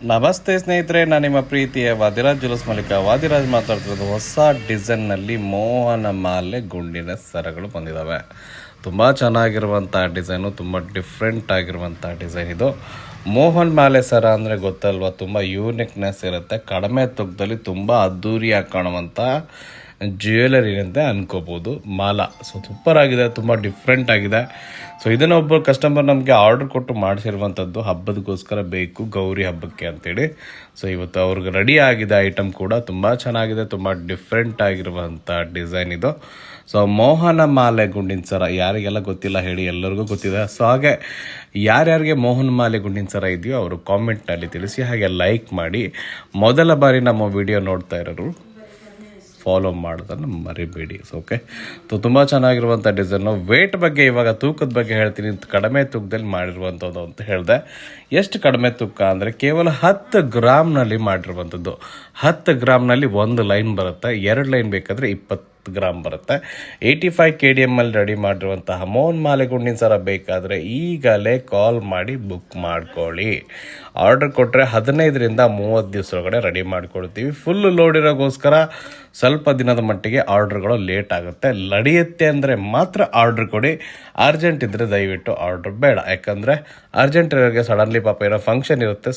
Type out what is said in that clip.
ನಮಸ್ತೆ ಸ್ನೇಹಿತರೆ, ನಾನು ನಿಮ್ಮ ಪ್ರೀತಿಯ ವಾದಿರಾಜ್ ಜುಲಸ್ ಮಲ್ಲಿಕ. ವಾದಿರಾಜ್ ಮಾತಾಡ್ತಿರೋದು. ಹೊಸ ಡಿಸೈನ್ನಲ್ಲಿ ಮೋಹನ ಮಾಲೆ ಗುಂಡಿನ ಸರಗಳು ಬಂದಿದ್ದಾವೆ. ತುಂಬ ಚೆನ್ನಾಗಿರುವಂಥ ಡಿಸೈನು, ತುಂಬ ಡಿಫ್ರೆಂಟ್ ಆಗಿರುವಂಥ ಡಿಸೈನ್ ಇದು. ಮೋಹನ್ ಮಾಲೆ ಸರ ಅಂದರೆ ಗೊತ್ತಲ್ವ, ತುಂಬ ಯೂನಿಕ್ನೆಸ್ ಇರುತ್ತೆ. ಕಡಿಮೆ ತೂಕದಲ್ಲಿ ತುಂಬ ಅದ್ಧೂರಿಯಾಗಿ ಕಾಣುವಂಥ ಜ್ಯುವೆಲರಿ ಅಂತ ಅನ್ಕೋಬೋದು. ಮಾಲ ಸೂಪರ್ ಆಗಿದೆ, ತುಂಬ ಡಿಫ್ರೆಂಟ್ ಆಗಿದೆ. ಸೊ ಇದನ್ನು ಒಬ್ಬರು ಕಸ್ಟಮರ್ ನಮಗೆ ಆರ್ಡರ್ ಕೊಟ್ಟು ಮಾಡಿಸಿರುವಂಥದ್ದು. ಹಬ್ಬದಕ್ಕೋಸ್ಕರ ಬೇಕು, ಗೌರಿ ಹಬ್ಬಕ್ಕೆ ಅಂತೇಳಿ. ಸೊ ಇವತ್ತು ಅವ್ರಿಗೆ ರೆಡಿ ಆಗಿದೆ ಐಟಮ್ ಕೂಡ. ತುಂಬ ಚೆನ್ನಾಗಿದೆ, ತುಂಬ ಡಿಫ್ರೆಂಟ್ ಆಗಿರುವಂಥ ಡಿಸೈನ್ ಇದು. ಸೊ ಮೋಹನ ಮಾಲೆ ಗುಂಡಿನ ಸರ ಯಾರಿಗೆಲ್ಲ ಗೊತ್ತಿಲ್ಲ ಹೇಳಿ, ಎಲ್ಲರಿಗೂ ಗೊತ್ತಿದೆ. ಸೊ ಹಾಗೆ ಯಾರ್ಯಾರಿಗೆ ಮೋಹನ ಮಾಲೆ ಗುಂಡಿನ ಸರ ಇದೆಯೋ ಅವರು ಕಾಮೆಂಟ್ನಲ್ಲಿ ತಿಳಿಸಿ, ಹಾಗೆ ಲೈಕ್ ಮಾಡಿ. ಮೊದಲ ಬಾರಿ ನಮ್ಮ ವಿಡಿಯೋ ನೋಡ್ತಾ ಇರೋರು ಫಾಲೋ ಮಾಡೋದನ್ನು ಮರಿಬೇಡಿ. ಓಕೆ, ತುಂಬ ಚೆನ್ನಾಗಿರುವಂಥ ಡಿಸೈನು. ವೇಟ್ ಬಗ್ಗೆ, ಇವಾಗ ತೂಕದ ಬಗ್ಗೆ ಹೇಳ್ತೀನಿ. ಕಡಿಮೆ ತೂಕದಲ್ಲಿ ಮಾಡಿರುವಂಥದ್ದು ಅಂತ ಹೇಳಿದೆ. ಎಷ್ಟು ಕಡಿಮೆ ತೂಕ ಅಂದರೆ ಕೇವಲ 10 ಗ್ರಾಮ್ನಲ್ಲಿ ಮಾಡಿರುವಂಥದ್ದು. 10 ಗ್ರಾಮ್ನಲ್ಲಿ ಒಂದು ಲೈನ್ ಬರುತ್ತೆ, 2 ಲೈನ್ ಬೇಕಾದರೆ 20 ಗ್ರಾಮ್ ಬರುತ್ತೆ. 85 KDM ಅಲ್ಲಿ ರೆಡಿ ಮಾಡಿರುವಂತಹ ಮೋಹನ್ ಮಾಲೆ ಗುಂಡಿನ ಸರ ಬೇಕಾದರೆ ಈಗಲೇ ಕಾಲ್ ಮಾಡಿ ಬುಕ್ ಮಾಡ್ಕೊಳ್ಳಿ. ಆರ್ಡರ್ ಕೊಟ್ಟರೆ 15ರಿಂದ 30 ದಿವಸ ಒಳಗಡೆ ರೆಡಿ ಮಾಡಿಕೊಡ್ತೀವಿ. ಫುಲ್ ಲೋಡ್ ಇರೋಗೋಸ್ಕರ ಸ್ವಲ್ಪ ದಿನದ ಮಟ್ಟಿಗೆ ಆರ್ಡ್ರ್ಗಳು ಲೇಟ್ ಆಗುತ್ತೆ. ನಡೆಯುತ್ತೆ ಅಂದರೆ ಮಾತ್ರ ಆರ್ಡ್ರ್ ಕೊಡಿ. ಅರ್ಜೆಂಟ್ ಇದ್ದರೆ ದಯವಿಟ್ಟು ಆರ್ಡ್ರ್ ಬೇಡ. ಯಾಕಂದರೆ ಅರ್ಜೆಂಟ್ ಇರೋರಿಗೆ ಸಡನ್ಲಿ ಪಾಪ ಏನೋ ಫಂಕ್ಷನ್ ಇರುತ್ತೆ,